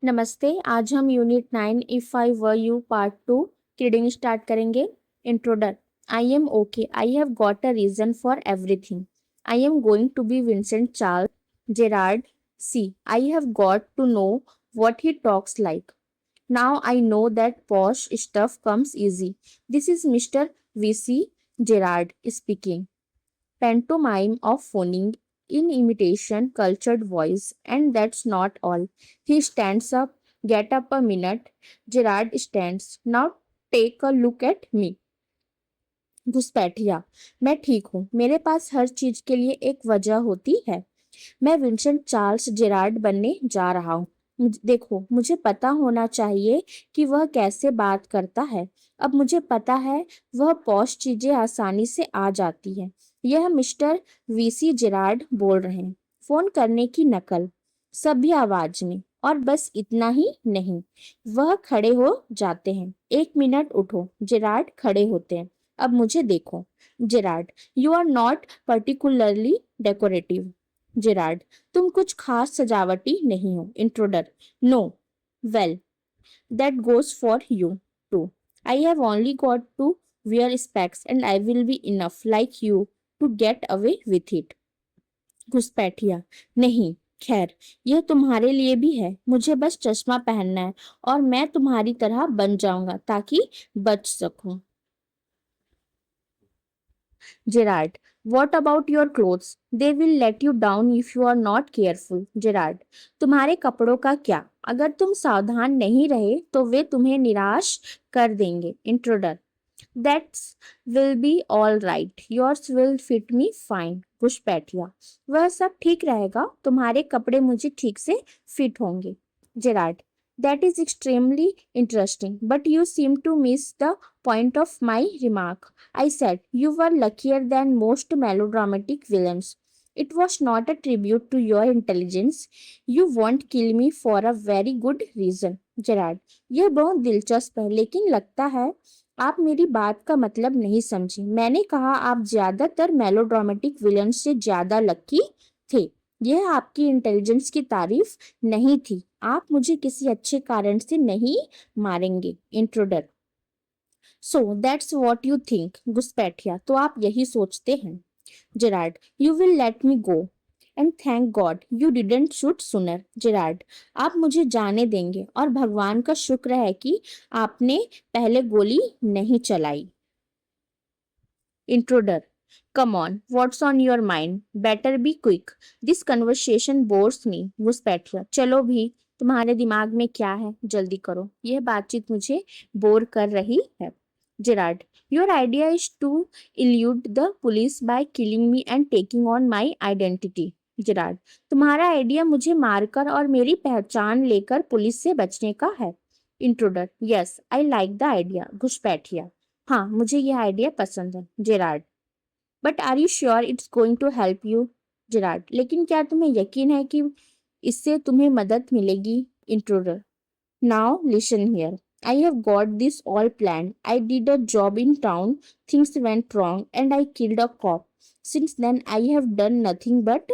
नमस्ते। आज हम unit 9 if I were you part 2 की रीडिंग स्टार्ट करेंगे। इंट्रोडक्ट। I am okay, I have got a reason for everything. I am going to be Vincent Charles Gerard see. I have got to know what he talks like. Now I know that posh stuff comes easy. This is Mr. V.C. Gerard speaking. Pantomime of phoning in imitation cultured voice, and that's not all. He stands up. Get up a minute. Gerard stands. Now take a look at me. घुसपैठिया। मैं ठीक हूँ। मेरे पास हर चीज के लिए एक वजह होती है। मैं विंसेंट चार्ल्स जेरार्ड बनने जा रहा हूँ। देखो, मुझे पता होना चाहिए कि वह कैसे बात करता है। अब मुझे पता है वह पॉश चीजें आसानी से आ जाती हैं। यह मिस्टर वीसी जेरार्ड बोल रहे हैं। फोन करने की नकल सभ्य आवाज में। और बस इतना ही नहीं, वह खड़े हो जाते हैं। 1 मिनट उठो। जेरार्ड खड़े होते हैं। अब मुझे देखो। Gerard, you are not particularly decorative. Gerard, तुम कुछ खास सजावटी नहीं हो। Intruder, no, well, that goes for you too. I have only got to wear specs and I will be enough like you to get away with it. घुसपैठिया। नहीं, खैर, यह तुम्हारे लिए भी है। मुझे बस चश्मा पहनना है और मैं तुम्हारी तरह बन जाऊंगा ताकि बच सकूं। Gerard, what about your clothes? They will let you down if you are not careful. Gerard, तुम्हारे कपड़ों का क्या? अगर तुम सावधान नहीं रहे तो वे तुम्हें निराश कर देंगे. Intruder, that will be all right. Yours will fit me fine. घुसपैठिया। वह सब ठीक रहेगा। तुम्हारे कपड़े मुझे ठीक से फिट होंगे. Gerard, that is extremely interesting, but you seem to miss the point of my remark. I said you were luckier than most melodramatic villains. It was not a tribute to your intelligence. You won't kill me for a very good reason. Gerard, यह बहुत दिलचस्प है, लेकिन लगता है आप मेरी बात का मतलब नहीं समझे। मैंने कहा आप ज्यादातर मेलोड्रामेटिक विलन से ज्यादा लकी थे। यह आपकी इंटेलिजेंस की तारीफ नहीं थी। आप मुझे किसी अच्छे कारण से नहीं मारेंगे। Intruder, so that's what you think. घुसपैठिया। तो आप यही सोचते हैं। Gerard, you will let me go and thank God you didn't shoot sooner. Gerard, आप मुझे जाने देंगे और भगवान का शुक्र है कि आपने पहले गोली नहीं चलाई। Intruder, come on, what's on your mind? Better be quick. This conversation bores me. घुसपैठिया। चलो भी, तुम्हारे दिमाग में क्या है? जल्दी करो। यह बातचीत मुझे बोर कर रही है। Gerard, your idea is to elude the police by killing me and taking on my identity. Gerard, तुम्हारा आइडिया मुझे मारकर और मेरी पहचान लेकर पुलिस से बचने का है। Intruder, yes, I like the idea. घुसपैठिया। हाँ, मुझे यह आइडिया पसंद है। Gerard, but are you sure it's going to help you? Gerard, लेकिन क्या तुम्हें यकीन है कि इससे तुम्हें मदद मिलेगी? Intruder, now listen here, I have got this all plan. I did a job in town, things went wrong and I killed a cop. Since then I have done nothing but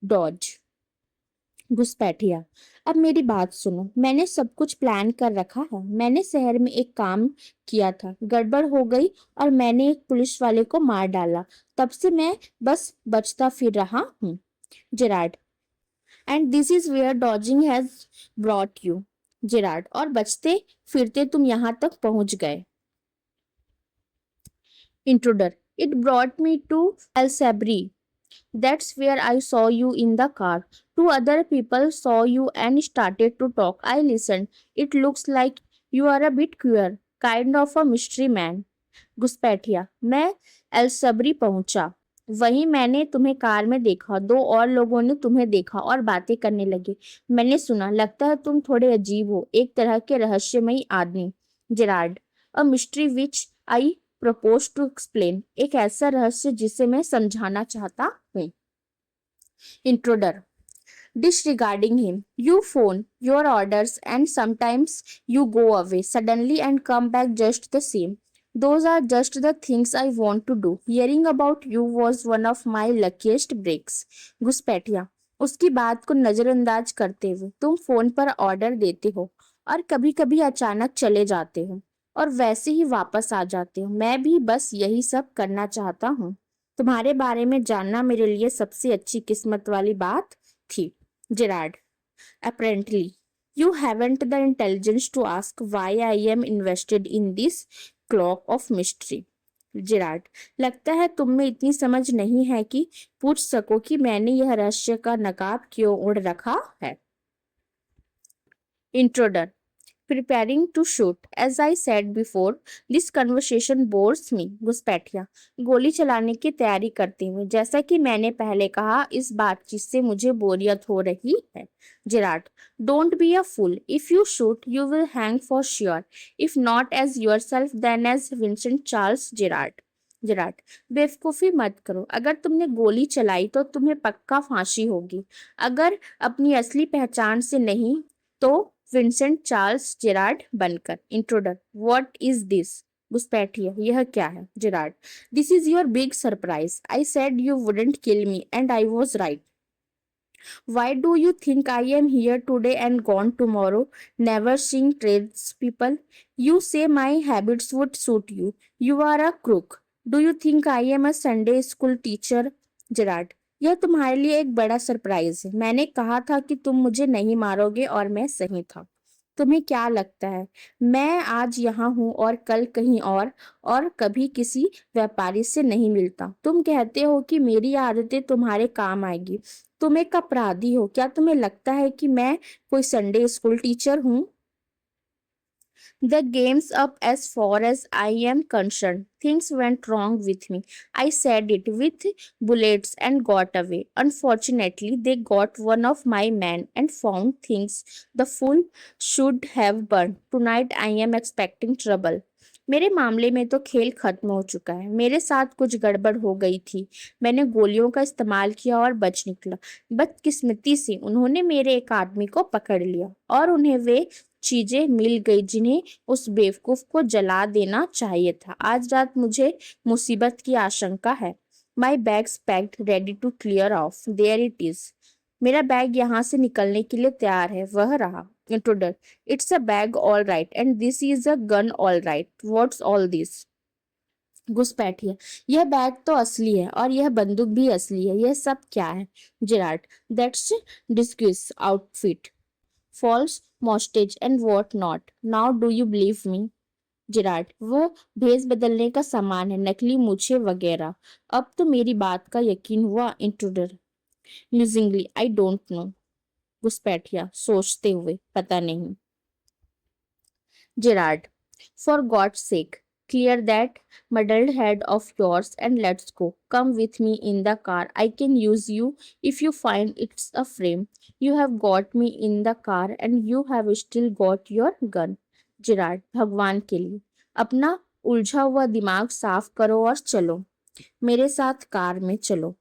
dodge. घुसपैठिया। अब मेरी बात सुनो। मैंने सब कुछ plan कर रखा है। मैंने शहर में एक काम किया था, गड़बड़ हो गई और मैंने एक पुलिस वाले को मार डाला। तब से मैं बस बचता फिर रहा हूँ। Gerard, and this is where dodging has brought you. Gerard, और बचते फिरते तुम यहाँ तक पहुंच गए। Intruder, it brought me to El Sebry. That's where I saw you in the car. Two other people saw you and started to talk. I listened. It looks like you are a bit queer, kind of a mystery man. घुसपैठिया। मैं एलसब्री पहुंचा। वहीं मैंने तुम्हें car में देखा। दो और लोगों ने तुम्हें देखा और बातें करने लगे। मैंने सुना, लगता है तुम थोड़े अजीब हो, एक तरह के रहस्यमयी आदमी। Gerard, a mystery which I propose to explain. एक ऐसा रहस्य जिसे मैं समझाना चाहता हूँ। Intruder, disregarding him. You phone your orders and sometimes you go away suddenly and come back just the same. Those are just the things I want to do. Hearing about you was one of my luckiest breaks. घुसपैठिया। उसकी बात को नजरअंदाज करते हुए तुम phone पर order देते हो और कभी कभी अचानक चले जाते हो और वैसे ही वापस आ जाते हो। मैं भी बस यही सब करना चाहता हूँ। तुम्हारे बारे में जानना मेरे लिए सबसे अच्छी किस्मत वाली बात थी, Gerrard. Apparently, you haven't the intelligence to ask why I am invested in this cloak of mystery. जिराट, लगता है तुम में इतनी समझ नहीं है कि पूछ सको कि मैंने यह रहस्य का नकाब क्यों ओढ़ रखा है। Intruder, preparing to shoot. As I said before, this conversation bores me. घुसपैठिया, गोली चलाने की तैयारी करती हूँ। जैसा कि मैंने पहले कहा, इस बातचीत से मुझे बोरियत हो रही है। जेराट, don't be a fool. If you shoot, you will hang for sure. If not as yourself, then as Vincent Charles Gerard. जेराट, बेवकूफ़ी मत करो। अगर तुमने गोली चलाई तो तुम्हें पक्का फांसी होगी। अगर अपनी असली पहचान से नहीं तो विंसेंट चार्ल्स जेरार्ड बनकर। Intruder, what is this? घुसपैठिए, यह क्या है? Gerard, this is your big surprise. I said you wouldn't kill me and I was right. Why do you think I am here today and gone tomorrow, never seeing tradespeople? You say my habits would suit you. You are a crook. Do you think I am a Sunday school teacher? Gerrard, यह तुम्हारे लिए एक बड़ा surprise है। मैंने कहा था कि तुम मुझे नहीं मारोगे और मैं सही था। तुम्हें क्या लगता है मैं आज यहाँ हूँ और कल कहीं और कभी किसी व्यापारी से नहीं मिलता? तुम कहते हो कि मेरी आदतें तुम्हारे काम आएगी। तुम एक अपराधी हो। क्या तुम्हें लगता है कि मैं कोई संडे स्कूल टीचर हूँ? The game's up as far as I am concerned. Things went wrong with me. I said it with bullets and got away. Unfortunately, they got one of my men and found things the fool should have burned. Tonight I am expecting trouble. मेरे मामले में तो खेल खत्म हो चुका है। मेरे साथ कुछ गड़बड़ हो गई थी। मैंने गोलियों का इस्तेमाल किया और बच निकला। बदकिस्मती से उन्होंने मेरे एक आदमी को पकड़ लिया और उन्हें वे चीजें मिल गई जिन्हें उस बेवकूफ को जला देना चाहिए था। आज रात मुझे मुसीबत की आशंका है। My bags packed ready to clear off. There it is. मेरा बैग यहाँ से निकलने के लिए तैयार है। वह रहा। Intruder, it's a bag all right and this is a gun all right. What's all this? घुसपैठिए, यह बैग तो असली है और यह बंदूक भी असली है। यह सब क्या है? Gerard, that's disgrace outfit, false moustache and what not. Now do you believe me? Gerard, वह भेस बदलने का सामान है, नकली मूछें वगैरह। अब तो मेरी बात का यकीन हुआ। Intruder, musingly, I don't know. घुसपैठिया, सोचते हुए, पता नहीं। Gerard, for God's sake, clear that muddled head of yours and let's go. Come with me in the car. I can use you if you find it's a frame. You have got me in the car and you have still got your gun. जिराट, भगवान के लिए अपना उलझा हुआ दिमाग साफ करो और चलो। मेरे साथ कार में चलो।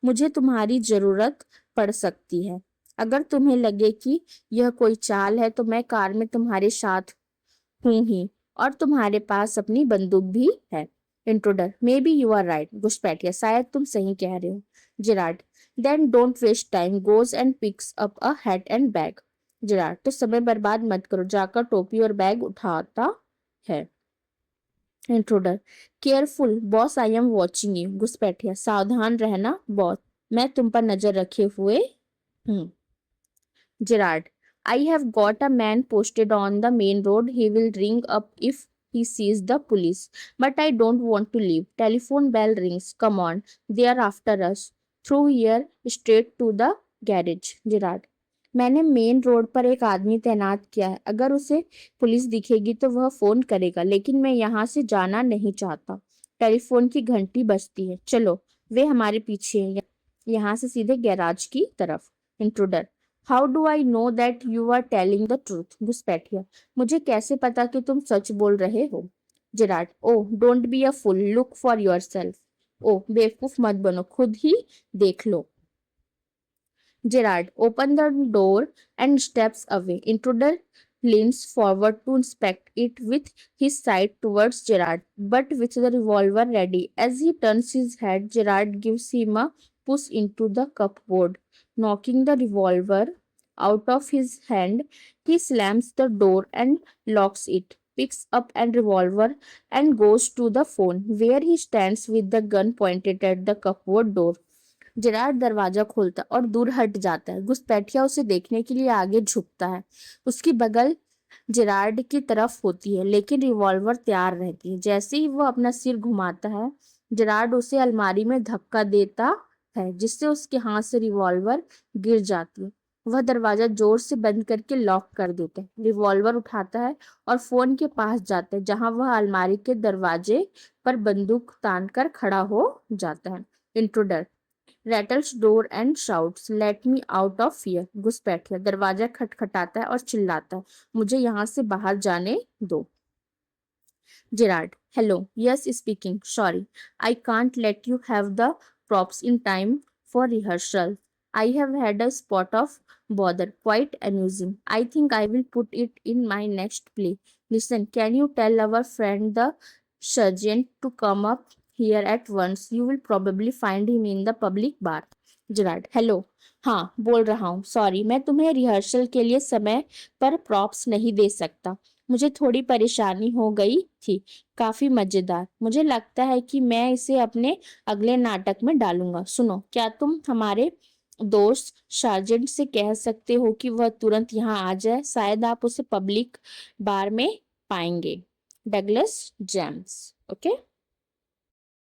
मुझे तुम्हारी जरूरत पड़ सकती है। अगर तुम्हें लगे कि यह कोई चाल है तो मैं कार में तुम्हारे साथ हूं ही और तुम्हारे पास अपनी बंदूक भी है। Intruder, maybe you are right. घुसपैठिया, शायद तुम सही कह रहे हो। Gerard, then don't waste time, goes and picks up a hat and bag. Gerard, तो समय बर्बाद मत करो, जाकर टोपी और बैग उठाता है। Intruder, careful boss, I am watching you. घुसपैठिया, सावधान रहना बॉस, मैं तुम पर नजर रखे हुए हूँ। Gerard, I have got a man posted on the main road. He will ring up if he sees the police. But I don't want to leave. Telephone bell rings. Come on. They are after us. Through here, straight to the garage. Gerard, मैंने main road पर एक आदमी तैनात किया है। अगर उसे police दिखेगी तो वह फोन करेगा, लेकिन मैं यहाँ से जाना नहीं चाहता। टेलीफोन की घंटी बजती है। चलो, वे हमारे पीछे हैं। यहाँ से सीधे गैराज की तरफ। Intruder, how do I know that you are telling the truth? घुसपैठिया, मुझे कैसे पता कि तुम सच बोल रहे हो? Gerard, oh don't be a fool, look for yourself. ओह बेवकूफ मत बनो, खुद ही देख लो। Gerard opened the door and steps away. Intruder leans forward to inspect it with his side towards Gerard, but with the revolver ready. As he turns his head, Gerard gives him a push into the cupboard. Knocking the revolver out of his hand, he slams the door and locks it, picks up a revolver and goes to the phone, where he stands with the gun pointed at the cupboard door. Gerard दरवाजा खोलता और दूर हट जाता है। घुसपैठिया उसे देखने के लिए आगे झुकता है। उसकी बगल जेरार्ड की तरफ होती है, लेकिन रिवॉल्वर तैयार रहती है। जैसे ही वो अपना सिर घुमाता है, जेरार्ड उसे अलमारी में धक्का देता है, जिससे उसके हाथ से रिवॉल्वर गिर जाती है। वह दरवाजा जोर से बंद करके लॉक कर देता है, रिवॉल्वर उठाता है और फोन के पास जाता है, जहां वह अलमारी के दरवाजे पर बंदूक तान कर खड़ा हो जाता है। Intruder rattles door and shouts, "Let me out of here!" घुसपैठिया दरवाजा खटखटाता है और चिल्लाता है, मुझे यहाँ से बाहर जाने दो। Gerard, hello, yes, speaking. Sorry, I can't let you have the props in time for rehearsal. I have had a spot of bother, quite amusing. I think I will put it in my next play. Listen, can you tell our friend the sergeant to come up here at once? You will probably find him in the public bar. Gerard, hello. हाँ, बोल रहा हूँ। Sorry, मैं तुम्हें rehearsal के लिए समय पर प्रॉप्स नहीं दे सकता। मुझे थोड़ी परेशानी हो गई थी। काफी मजेदार। मुझे लगता है कि मैं इसे अपने अगले नाटक में डालूंगा। सुनो, क्या तुम हमारे दोस्त सार्जेंट से कह सकते हो कि वह तुरंत यहाँ आ जाए? शायद आप उसे पब्लिक बार में पाएंगे। Douglas James. ओके।